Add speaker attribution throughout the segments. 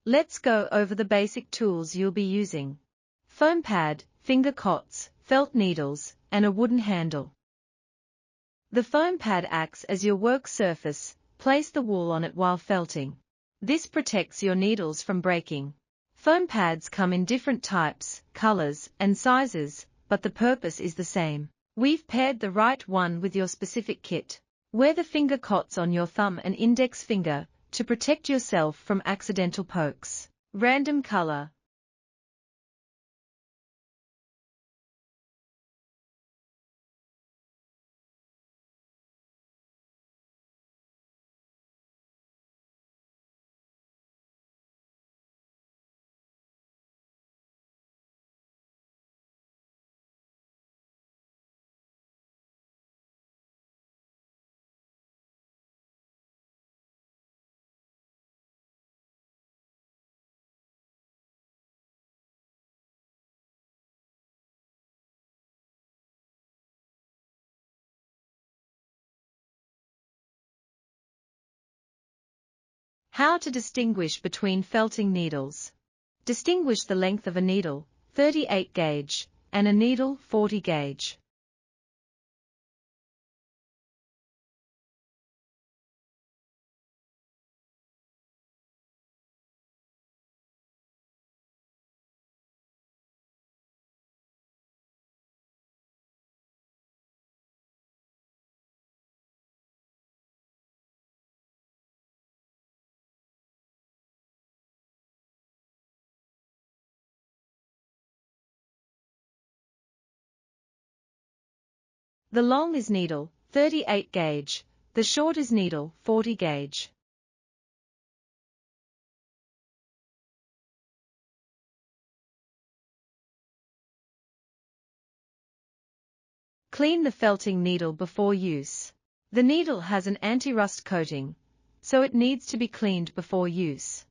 Speaker 1: Let's go over the basic tools you'll be using. Foam pad, finger cots, felt needles, and a wooden handle. The foam pad acts as your work surface. Place the wool on it while felting. This protects your needles from breaking. Foam pads come in different types, colors, and sizes, but the purpose is the same. We've paired the right one with your specific kit. Wear the finger cots on your thumb and index finger to protect yourself from accidental pokes. Random color. How to distinguish between felting needles. Distinguish the length of a needle, 38 gauge, and a needle, 40 gauge. The long is needle, 38 gauge, the short is needle, 40 gauge. Clean the felting needle before use. The needle has an anti-rust coating, so it needs to be cleaned before use.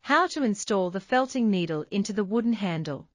Speaker 1: How to install the felting needle into the wooden handle.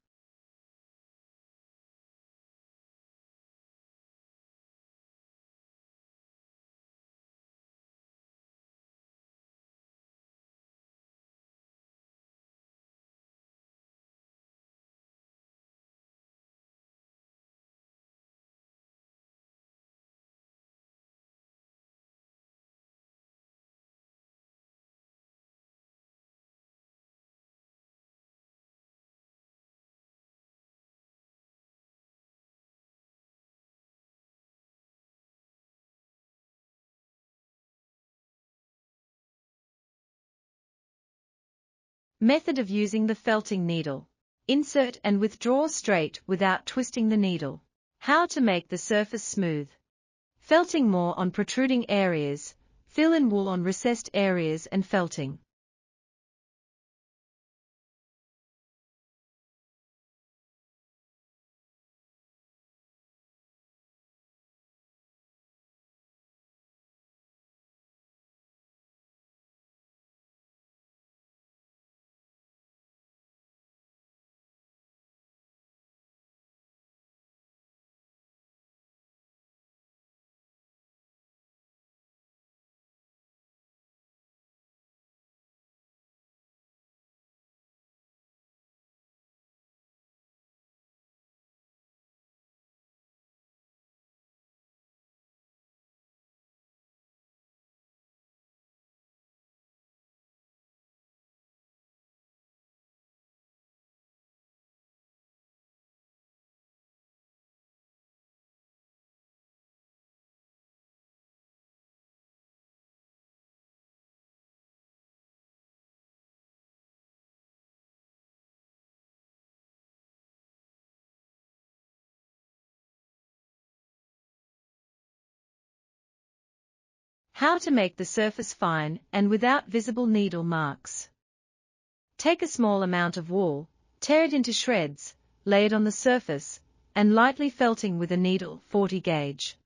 Speaker 1: Method of using the felting needle. Insert and withdraw straight without twisting the needle. How to make the surface smooth. Felting more on protruding areas, fill in wool on recessed areas and felting. How to make the surface fine and without visible needle marks. Take a small amount of wool, tear it into shreds, lay it on the surface, and lightly felting with a needle 40 gauge.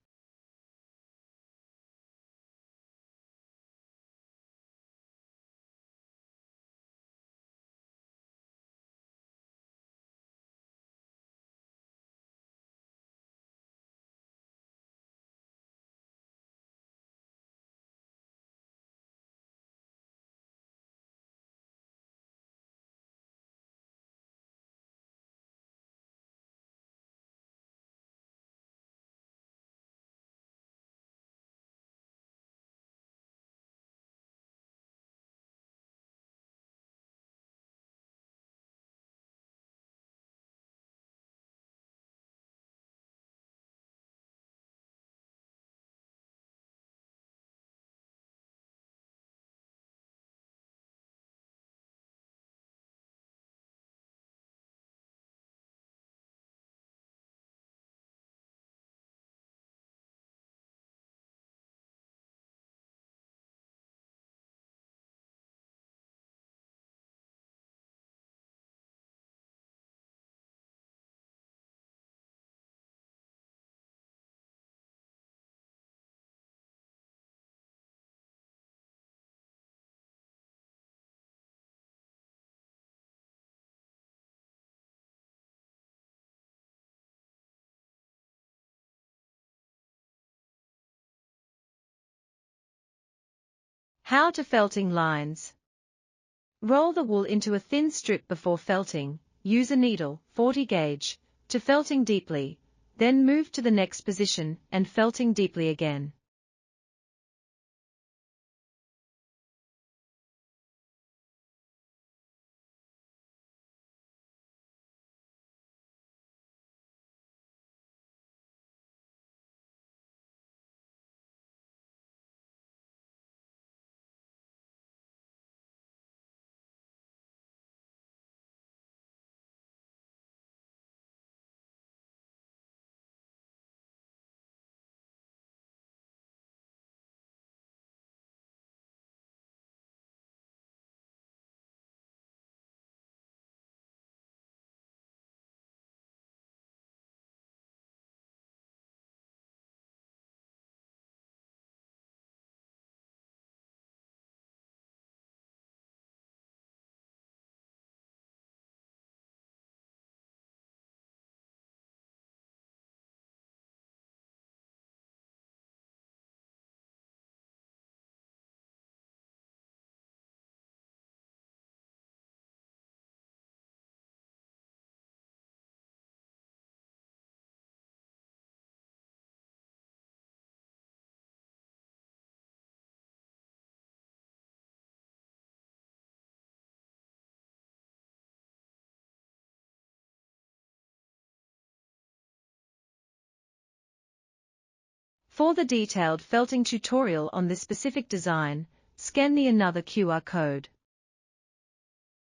Speaker 1: How to felting lines. Roll the wool into a thin strip before felting, use a needle, 40 gauge, to felting deeply, then move to the next position and felting deeply again. For the detailed felting tutorial on this specific design, scan the another QR code.